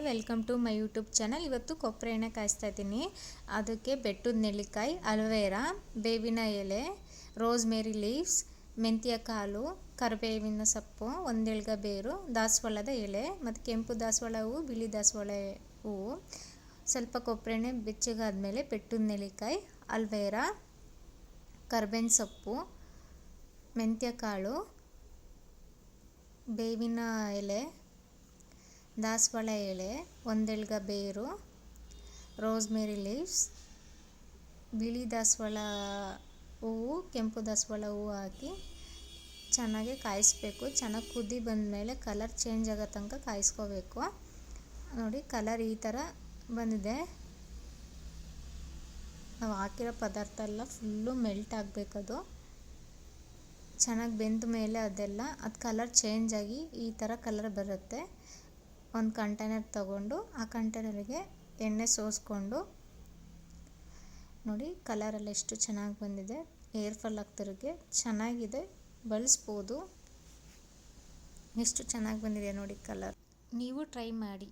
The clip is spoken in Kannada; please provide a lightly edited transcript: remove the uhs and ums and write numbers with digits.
All, welcome to my YouTube channel. ಇವತ್ತು ಕೊಬ್ಬರಿ ಎಣ್ಣೆ ಕಾಯಿಸ್ತಾ ಇದ್ದೀನಿ. ಅದಕ್ಕೆ ಬೆಟ್ಟದ ನೆಲ್ಲಿಕಾಯಿ, ಅಲೋವೆರಾ, ಬೇವಿನ ಎಲೆ, ರೋಸ್ಮೇರಿ ಲೀವ್ಸ್, ಮೆಂತ್ಯ ಕಾಳು, ಕರಿಬೇವಿನ ಸೊಪ್ಪು, ಒಂದೆಳ್ಗ ಬೇರು, ದಾಸವಾಳದ ಎಲೆ ಮತ್ತು ಕೆಂಪು ದಾಸವಾಳ ಹೂವು, ಬಿಳಿ ದಾಸವಾಳ ಹೂವು, ಸ್ವಲ್ಪ ಕೊಬ್ಬರಿ ಎಣ್ಣೆ ಬೆಚ್ಚಗಾದ್ಮೇಲೆ ಬೆಟ್ಟದ ನೆಲ್ಲಿಕಾಯಿ, ಅಲೋವೆರಾ, ಕರಿಬೇವಿನ ಸೊಪ್ಪು, ಮೆಂತ್ಯ ಕಾಳು, ಬೇವಿನ ಎಲೆ, ದಾಸವಾಳ ಎಲೆ, ಒಂದೆಳ್ಗ ಬೇರು, ರೋಸ್ಮೇರಿ ಲೀವ್ಸ್, ಬಿಳಿ ದಾಸವಾಳ ಹೂವು, ಕೆಂಪು ದಾಸವಾಳ ಹೂವು ಹಾಕಿ ಚೆನ್ನಾಗಿ ಕಾಯಿಸ್ಬೇಕು. ಚೆನ್ನಾಗಿ ಕುದಿ ಬಂದಮೇಲೆ ಕಲರ್ ಚೇಂಜ್ ಆಗೋ ತನಕ ಕಾಯಿಸ್ಕೋಬೇಕು. ನೋಡಿ, ಕಲರ್ ಈ ಥರ ಬಂದಿದೆ. ನಾವು ಹಾಕಿರೋ ಪದಾರ್ಥ ಎಲ್ಲ ಫುಲ್ಲು ಮೆಲ್ಟ್ ಆಗಬೇಕದು. ಚೆನ್ನಾಗಿ ಬೆಂದ ಮೇಲೆ ಅದು ಕಲರ್ ಚೇಂಜ್ ಆಗಿ ಈ ಥರ ಕಲರ್ ಬರುತ್ತೆ. ಒಂದು ಕಂಟೈನರ್ ತಗೊಂಡು ಆ ಕಂಟೈನರಿಗೆ ಎಣ್ಣೆ ಸೋಸ್ಕೊಂಡು ನೋಡಿ, ಕಲರೆಲ್ಲ ಎಷ್ಟು ಚೆನ್ನಾಗಿ ಬಂದಿದೆ. ಏರ್ ಫಾಲ್ ಆಗ್ತಿರೋಕ್ಕೆ ಚೆನ್ನಾಗಿದೆ, ಬಳಸ್ಬೋದು. ಎಷ್ಟು ಚೆನ್ನಾಗಿ ಬಂದಿದೆ ನೋಡಿ ಕಲರ್. ನೀವು ಟ್ರೈ ಮಾಡಿ.